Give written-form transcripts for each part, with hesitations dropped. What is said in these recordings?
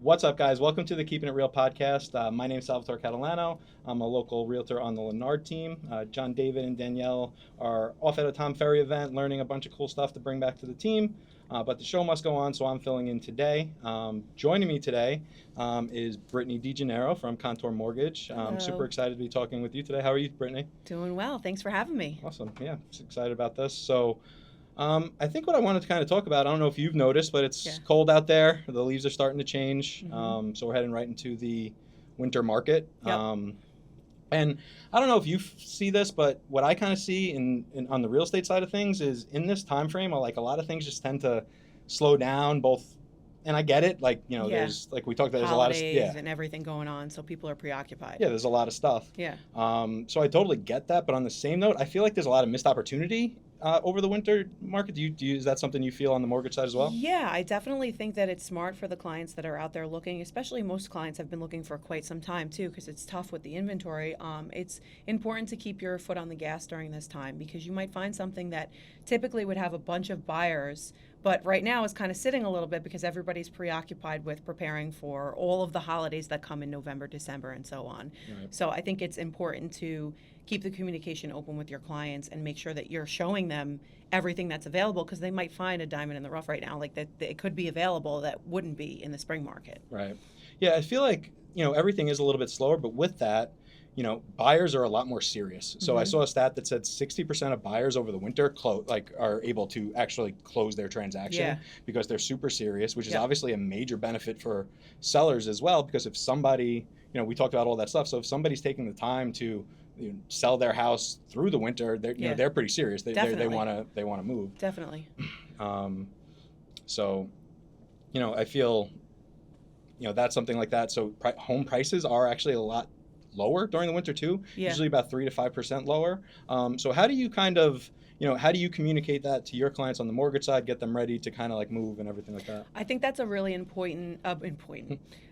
What's up, guys? Welcome to the Keeping It Real podcast. My name is Salvatore Catalano. I'm a local realtor on the Lennard team. Jon-David and Danielle are off at a Tom Ferry event learning a bunch of cool stuff to bring back to the team. But the show must go on, so I'm filling in today. Joining me today is Brittany DeGennaro from Contour Mortgage. I'm super excited to be talking with you today. How are you, Brittany? Doing well. Thanks for having me. Awesome. Yeah, just excited about this. So I think what I wanted to kind of talk about, I don't know if you've noticed, but it's cold out there. The leaves are starting to change. So we're heading right into the winter market. Yep. And I don't know if you see this, but what I kind of see on the real estate side of things is in this time frame, like a lot of things just tend to slow down both. And I get it. Like, you know, there's, like we talked about, there's a lot of, and everything going on. So people are preoccupied. Yeah, there's a lot of stuff. Yeah. So I totally get that. But on the same note, I feel like there's a lot of missed opportunity over the winter market. Is that something you feel on the mortgage side as well? Yeah, I definitely think that it's smart for the clients that are out there looking, especially most clients have been looking for quite some time too, because it's tough with the inventory. It's important to keep your foot on the gas during this time because you might find something that typically would have a bunch of buyers, but right now is kind of sitting a little bit because everybody's preoccupied with preparing for all of the holidays that come in November, December, and so on. Right. So I think it's important to keep the communication open with your clients and make sure that you're showing them everything that's available because they might find a diamond in the rough right now, like that it could be available that wouldn't be in the spring market. Right. Yeah, I feel like, everything is a little bit slower, but with that, buyers are a lot more serious. So I saw a stat that said 60% of buyers over the winter are able to actually close their transaction because they're super serious, which is obviously a major benefit for sellers as well. Because if somebody, we talked about all that stuff. So if somebody's taking the time to sell their house through the winter, they're pretty serious. They want to move. Definitely. So, I feel, that's something like that. So home prices are actually a lot lower during the winter too, usually about 3 to 5% lower. So how do you kind of, how do you communicate that to your clients on the mortgage side, get them ready to kind of like move and everything like that? I think that's a really important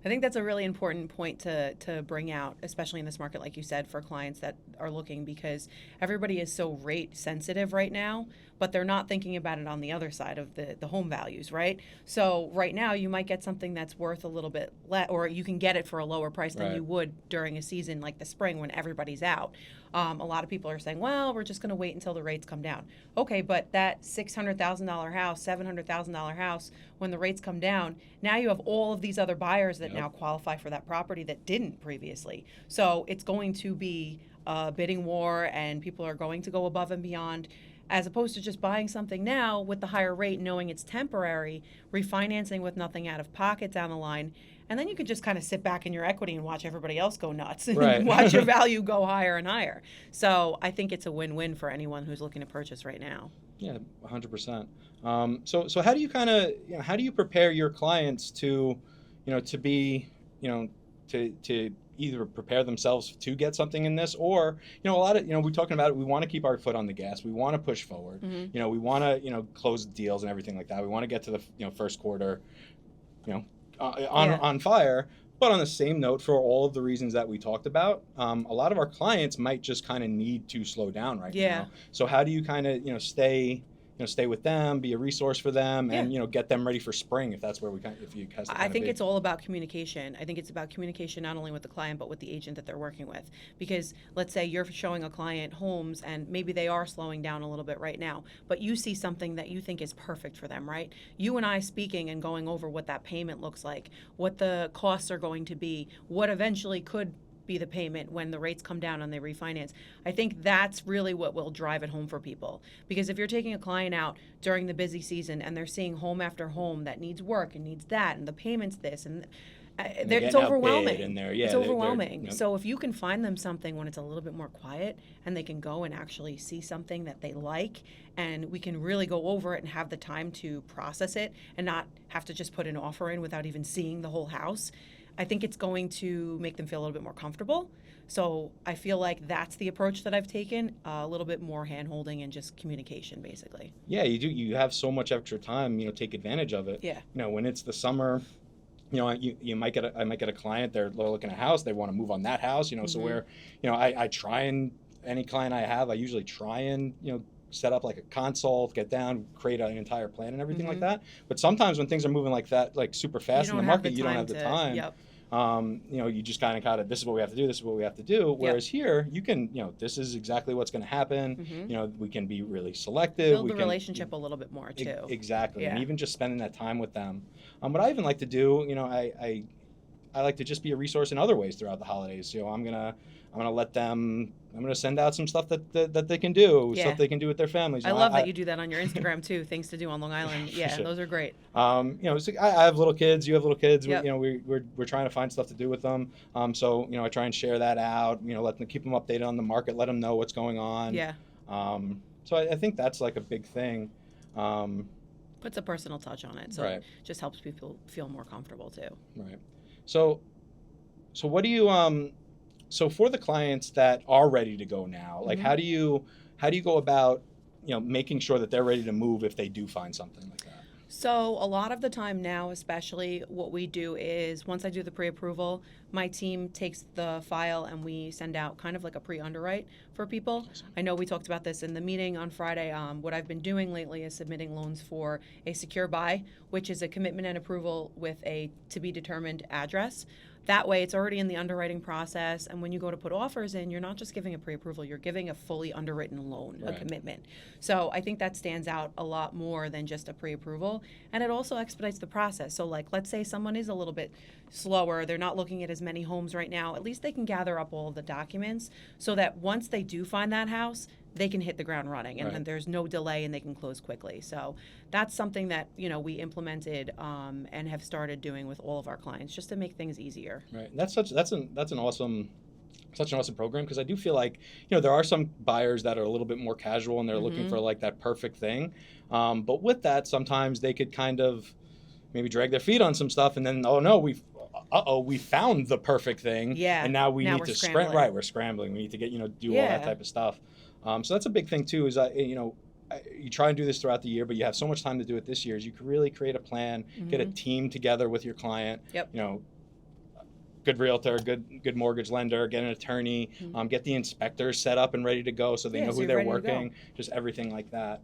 I think that's a really important point to bring out, especially in this market, like you said, for clients that are looking, because everybody is so rate sensitive right now, but they're not thinking about it on the other side of the home values, right? So right now you might get something that's worth a little bit less, or you can get it for a lower price than you would during a season like the spring when everybody's out. A lot of people are saying, well, we're just going to wait until the rates come down. Okay, but that $600,000 house, $700,000 house, when the rates come down, now you have all of these other buyers that now qualify for that property that didn't previously. So it's going to be a bidding war, and people are going to go above and beyond, as opposed to just buying something now with the higher rate, knowing it's temporary, refinancing with nothing out of pocket down the line. And then you could just kind of sit back in your equity and watch everybody else go nuts and watch your value go higher and higher. So I think it's a win-win for anyone who's looking to purchase right now. Yeah, 100%. So how do you kind of, how do you prepare your clients to, to be, to either prepare themselves to get something in this, or, a lot of, we're talking about it, we want to keep our foot on the gas. We want to push forward. We want to, close deals and everything like that. We want to get to the, first quarter, on fire. But on the same note, for all of the reasons that we talked about, a lot of our clients might just kind of need to slow down right now. So how do you kind of, stay with them, be a resource for them, and get them ready for spring if that's where I think it's all about communication. I think it's about communication not only with the client but with the agent that they're working with. Because let's say you're showing a client homes and maybe they are slowing down a little bit right now, but you see something that you think is perfect for them, right? You and I speaking and going over what that payment looks like, what the costs are going to be, what eventually could be the payment when the rates come down and they refinance. I think that's really what will drive it home for people. Because if you're taking a client out during the busy season and they're seeing home after home that needs work and needs that and the payments this and it's overwhelming. It's overwhelming. So if you can find them something when it's a little bit more quiet and they can go and actually see something that they like, and we can really go over it and have the time to process it and not have to just put an offer in without even seeing the whole house, I think it's going to make them feel a little bit more comfortable. So I feel like that's the approach that I've taken, a little bit more hand-holding and just communication, basically. Yeah, you do. You have so much extra time, take advantage of it. Yeah. When it's the summer, I might get a client, they're looking at a house, they want to move on that house, so where, I try and, any client I have, I usually try and, set up like a consult, get down, create an entire plan and everything like Mhm. that. But sometimes when things are moving like that, like super fast in the market, you don't have the time. Yep. You just kind of, this is what we have to do, this is what we have to do. Whereas here, you can, this is exactly what's going to happen. Mhm. We can be really selective. Build the relationship a little bit more too. Exactly. Yeah. And even just spending that time with them. What I even like to do, I like to just be a resource in other ways throughout the holidays. I'm gonna let them. I'm gonna send out some stuff that they can do, Yeah. stuff they can do with their families. I love that you do that on your Instagram too. Things to do on Long Island. Yeah, Sure. those are great. So I have little kids. You have little kids. Yep. We're trying to find stuff to do with them. So I try and share that out. Let them keep them updated on the market. Let them know what's going on. Yeah. So I think that's like a big thing. Puts a personal touch on it, so Right. it just helps people feel more comfortable too. Right. So what do you so for the clients that are ready to go now, like Mhm. how do you go about making sure that they're ready to move if they do find something like that? So a lot of the time now, especially, what we do is once I do the pre-approval, my team takes the file and we send out kind of like a pre-underwrite for people. Awesome. I know we talked about this in the meeting on Friday. What I've been doing lately is submitting loans for a secure buy, which is a commitment and approval with a to be determined address. That way, it's already in the underwriting process, and when you go to put offers in, you're not just giving a pre-approval, you're giving a fully underwritten loan, a Right. commitment. So I think that stands out a lot more than just a pre-approval, and it also expedites the process. So like, let's say someone is a little bit slower, they're not looking at as many homes right now, at least they can gather up all of the documents so that once they do find that house, they can hit the ground running, and Right. then there's no delay and they can close quickly. So that's something that we implemented and have started doing with all of our clients just to make things easier. Right. That's an awesome program, because I do feel like there are some buyers that are a little bit more casual and they're looking Mhm. for like that perfect thing. But with that, sometimes they could kind of maybe drag their feet on some stuff, and then we found the perfect thing. Yeah. And now we Now need we're to scrambling. Right. We're scrambling. We need to get do all Yeah. that type of stuff. So that's a big thing too. Is you try and do this throughout the year, but you have so much time to do it this year. Is you could really create a plan, get a Mhm. team together with your client. Yep. Good realtor, good mortgage lender, get an attorney, Mhm. get the inspectors set up and ready to go so they Yeah, know so who you're they're ready to go. working, just everything like that.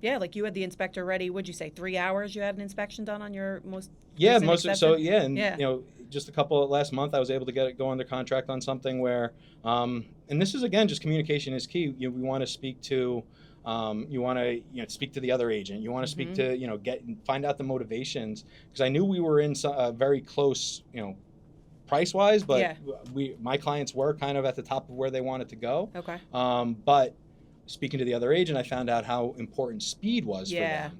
Yeah, like you had the inspector ready. What'd you say? 3 hours you had an inspection done on your most Yeah, recent most acceptance? and Yeah. just a couple last month I was able to go under contract on something where, and this is again just communication is key. We want to speak to, you want to speak to the other agent. You want to speak Mhm. to find out the motivations, because I knew we were in very close price wise, but Yeah. my clients were kind of at the top of where they wanted to go. Okay. But speaking to the other agent, I found out how important speed was Yeah. for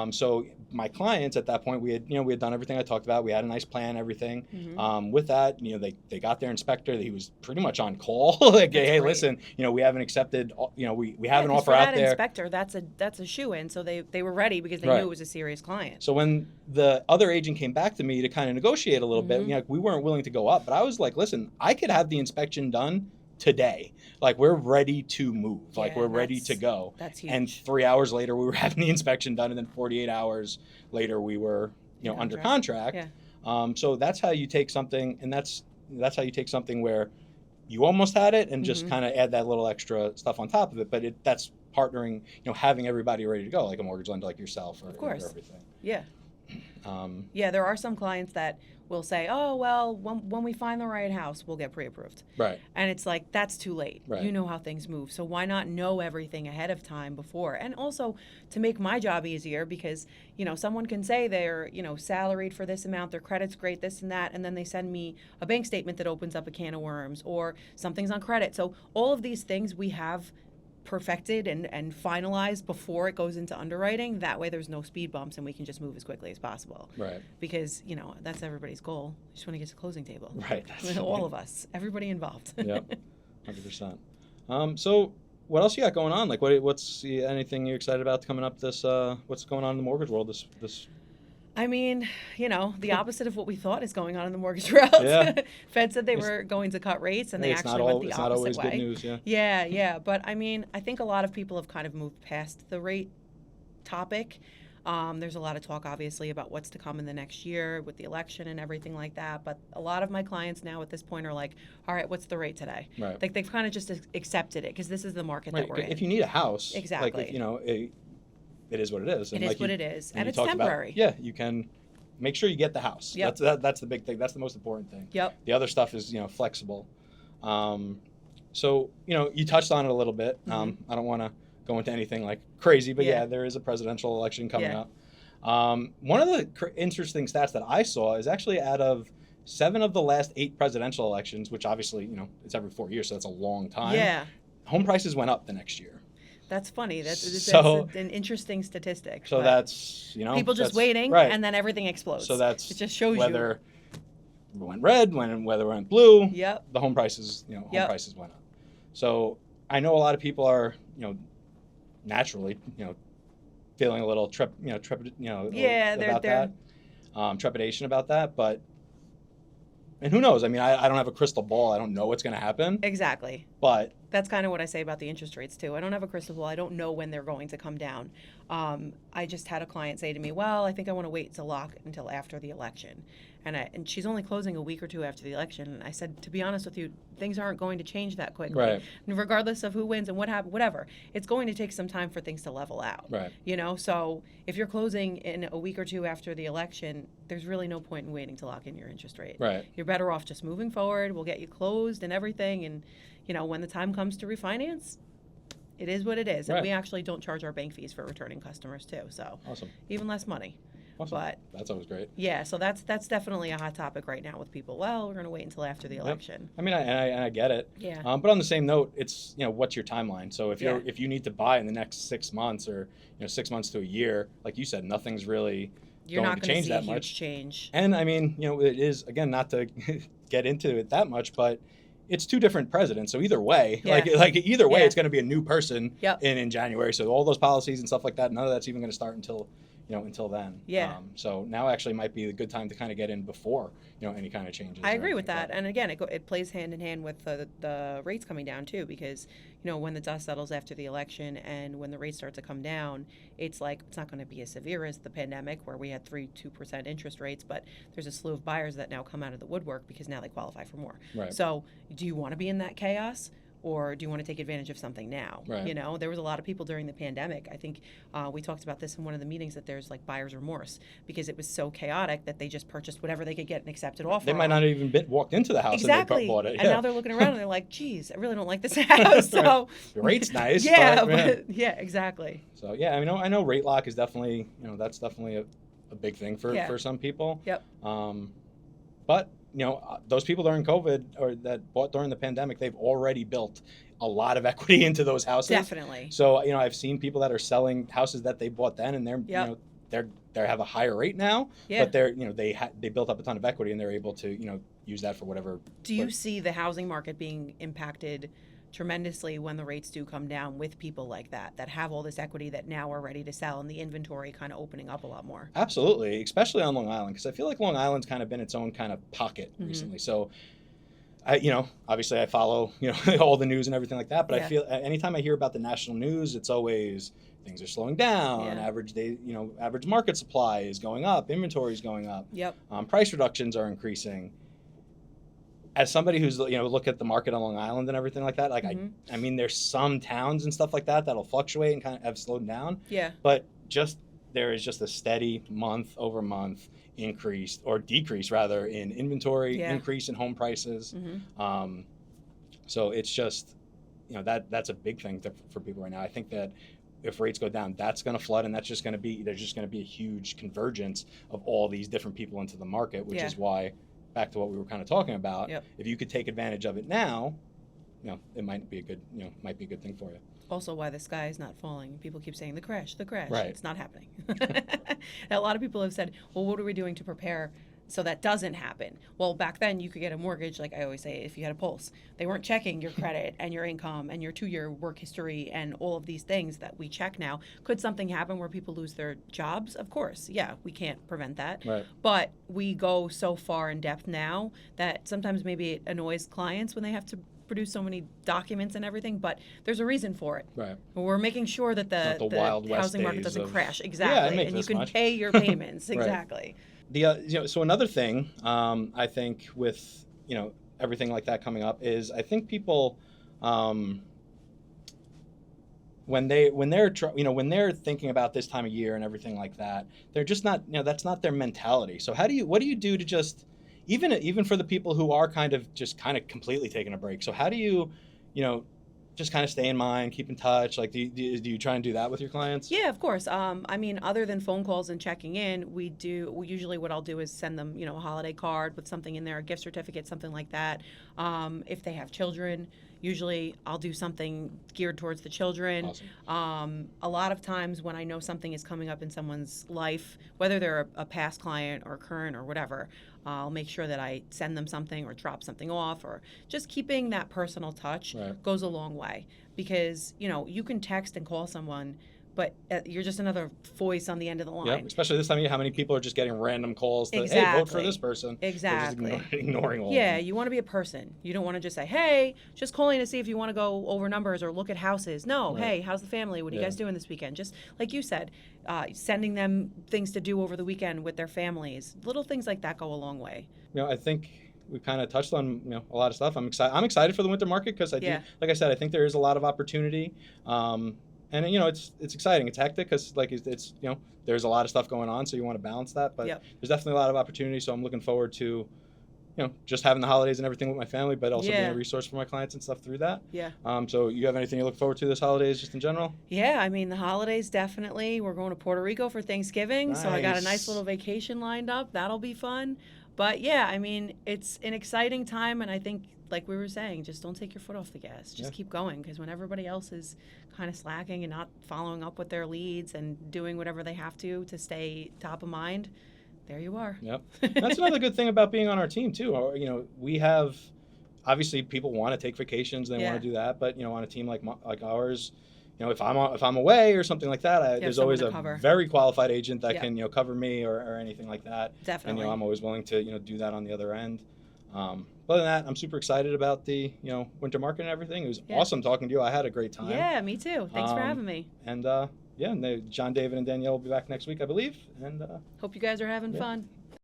them. So my clients at that point, we had done everything I talked about. We had a nice plan, everything. Mhm. With that, they got their inspector. He was pretty much on call. Like, That's hey, great. listen, we haven't accepted. We have an 'Cause offer for out that there. inspector, that's a shoo-in, so they were ready because they Right. knew it was a serious client. So when the other agent came back to me to kind of negotiate a little bit, Mhm. we weren't willing to go up, but I was like, listen, I could have the inspection done today. Like, we're ready to move. Like, Yeah, we're ready to go. That's huge. And 3 hours later, we were having the inspection done, and then 48 hours later, we were, In under contract. contract. So that's how you take something, and that's how you take something where you almost had it, and just Mhm. kind of add that little extra stuff on top of it. But that's partnering, having everybody ready to go, like a mortgage lender like yourself, or, Of course. or everything. Yeah. Um, Yeah, there are some clients that will say, "Oh, well, when we find the right house, we'll get pre-approved." right. And it's like, that's too late. Right. You know how things move. So why not know everything ahead of time before? And also to make my job easier, because, someone can say they're, salaried for this amount, their credit's great, this and that, and then they send me a bank statement that opens up a can of worms, or something's on credit. So all of these things we have perfected and finalized before it goes into underwriting. That way there's no speed bumps and we can just move as quickly as possible. Right. Because, that's everybody's goal. You just want to get to the closing table. Right. All of us, everybody involved. Yep. 100%. So what else you got going on? Like, what's anything you're excited about coming up this, what's going on in the mortgage world this I mean, the opposite of what we thought is going on in the mortgage world. Yeah. Fed said they were going to cut rates, and they it's actually not went the it's not opposite always way. good news, yeah. Yeah. But I mean, I think a lot of people have kind of moved past the rate topic. There's a lot of talk, obviously, about what's to come in the next year with the election and everything like that. But a lot of my clients now at this point are like, all right, what's the rate today? Right. Like they've kind of just accepted it because this is the market that we're in. If you need a house, Exactly. like, it is what it is. It And is like what it is, and it's talked about, temporary. you can make sure you get the house. Yep. That's the big thing. That's the most important thing. Yep. The other stuff is, flexible. So, you touched on it a little bit. I don't want to go into anything like crazy, but there is a presidential election coming up. One of the interesting stats that I saw is actually out of 7 of the last 8 presidential elections, which obviously, it's every 4 years, so that's a long time. Yeah. Home prices went up the next year. That's funny. That's an interesting statistic. So that's, people just waiting, right. and then everything explodes. So that's it just shows whether it went red, whether it went blue. Yep. The home prices, home prices went up. So I know a lot of people are, naturally, feeling a little trepidation about that, but. And who knows? I mean, I don't have a crystal ball. I don't know what's going to happen. Exactly. But that's kind of what I say about the interest rates too. I don't have a crystal ball. I don't know when they're going to come down. I just had a client say to me, well, I think I want to wait to lock until after the election. And she's only closing a week or two after the election. And I said, to be honest with you, things aren't going to change that quickly. Right. And regardless of who wins and what happens, whatever, it's going to take some time for things to level out. Right. So if you're closing in a week or two after the election, there's really no point in waiting to lock in your interest rate. Right. You're better off just moving forward. We'll get you closed and everything. And, when the time comes to refinance, it is what it is. And we actually don't charge our bank fees for returning customers too. So awesome. Even less money. Awesome. But that's always great. Yeah, so that's definitely a hot topic right now with people. Well, we're going to wait until after the election. I mean, I get it. Yeah. But on the same note, it's what's your timeline? So if you need to buy in the next 6 months or 6 months to a year, like you said, nothing's really You're going not to going to change see that a much. huge change. And I mean, it is, again, not to get into it that much, but it's 2 different presidents. So either way, either way, it's going to be a new person in January. So all those policies and stuff like that, none of that's even going to start until then. Yeah. So now actually might be a good time to kind of get in before, any kind of changes. I agree with that. And again, it plays hand in hand with the rates coming down too, because, when the dust settles after the election and when the rates start to come down, it's like, it's not going to be as severe as the pandemic where we had 2% interest rates, but there's a slew of buyers that now come out of the woodwork because now they qualify for more. Right. So do you want to be in that chaos? Or do you want to take advantage of something now? Right. There was a lot of people during the pandemic. I think we talked about this in one of the meetings that there's like buyer's remorse because it was so chaotic that they just purchased whatever they could get an accepted offer. They might not have even walked into the house exactly. and they bought it. And now they're looking around and they're like, geez, I really don't like this house. So the rate's nice. Yeah, exactly. So I mean, I know rate lock is definitely, that's definitely a big thing for some people. Yep. But those people during COVID or that bought during the pandemic, they've already built a lot of equity into those houses. Definitely. So, I've seen people that are selling houses that they bought then and they're, they have a higher rate now, but they're, they built up a ton of equity and they're able to, use that for whatever. Do you see the housing market being impacted tremendously when the rates do come down with people like that have all this equity that now are ready to sell and the inventory kind of opening up a lot more? Absolutely, especially on Long Island, because I feel like Long Island's kind of been its own kind of pocket recently. So obviously I follow, all the news and everything like that, but I feel anytime I hear about the national news, it's always things are slowing down, average market supply is going up, inventory is going up, price reductions are increasing. As somebody who's, look at the market on Long Island and everything like that, like I mean, there's some towns and stuff like that'll fluctuate and kind of have slowed down. Yeah. But there is just a steady month over month increase or decrease rather in inventory, increase in home prices. So it's just, that's a big thing for people right now. I think that if rates go down, that's going to flood, and there's just going to be a huge convergence of all these different people into the market, which is why, back to what we were kind of talking about, if you could take advantage of it now, it might be a good, might be a good thing for you. Also, why the sky is not falling. People keep saying the crash. Right. It's not happening. A lot of people have said, well, what are we doing to prepare so that doesn't happen? Well, back then you could get a mortgage, like I always say, if you had a pulse. They weren't checking your credit and your income and your 2-year work history and all of these things that we check now. Could something happen where people lose their jobs? Of course. Yeah, we can't prevent that. Right. But we go so far in depth now that sometimes maybe it annoys clients when they have to produce so many documents and everything, but there's a reason for it. Right. We're making sure that Not the Wild West housing market days doesn't of, crash. yeah, I Exactly. make And you this can much. pay your payments. Right. Exactly. So another thing, I think with, everything like that coming up is I think people, when they're thinking about this time of year and everything like that, they're just not, that's not their mentality. So what do you do to just, even for the people who are kind of completely taking a break? So how do you, just kind of stay in mind, keep in touch? Like, do you try and do that with your clients? Yeah, of course. I mean, other than phone calls and checking in, usually what I'll do is send them, a holiday card with something in there, a gift certificate, something like that. If they have children, usually I'll do something geared towards the children. Awesome. A lot of times when I know something is coming up in someone's life, whether they're a past client or current or whatever, I'll make sure that I send them something or drop something off, or just keeping that personal touch Right. goes a long way, because you can text and call someone, but you're just another voice on the end of the line. Yeah, especially this time of year, how many people are just getting random calls to, hey, vote for Exactly. this person. They're Exactly. just ignoring all of Yeah, them. you want to be a person. You don't want to just say, hey, just calling to see if you want to go over numbers or look at houses. No, Right. hey, how's the family? What are you Yeah. guys doing this weekend? Just like you said, sending them things to do over the weekend with their families. Little things like that go a long way. I think we kind of touched on a lot of stuff. I'm excited for the winter market because Yeah. like I said, I think there is a lot of opportunity. And it's exciting. It's hectic because it's there's a lot of stuff going on, so you want to balance that. But Yep. there's definitely a lot of opportunity. So I'm looking forward to just having the holidays and everything with my family, but also being Yeah. a resource for my clients and stuff through that. Yeah. So you have anything you look forward to this holidays, just in general? Yeah, I mean, the holidays, definitely. We're going to Puerto Rico for Thanksgiving, so I got a nice Nice. little vacation lined up. That'll be fun. But yeah, I mean, it's an exciting time, and I think, like we were saying, just don't take your foot off the gas. Just Yeah. keep going, because when everybody else is kind of slacking and not following up with their leads and doing whatever they have to stay top of mind, there you are. Yep. That's another good thing about being on our team too. We have, obviously, people want to take vacations, they Yeah. want to do that, but on a team like ours, if I'm away or something like that, there's always someone a to cover. very qualified agent that Yep. can cover me or anything like that. Definitely. And I'm always willing to do that on the other end. Other than that, I'm super excited about the winter market and everything. It was Yeah. awesome talking to you. I had a great time. Yeah, me too. Thanks for Um, having me. And Jon-David and Danielle will be back next week, I believe. And Hope you guys are having yeah. fun.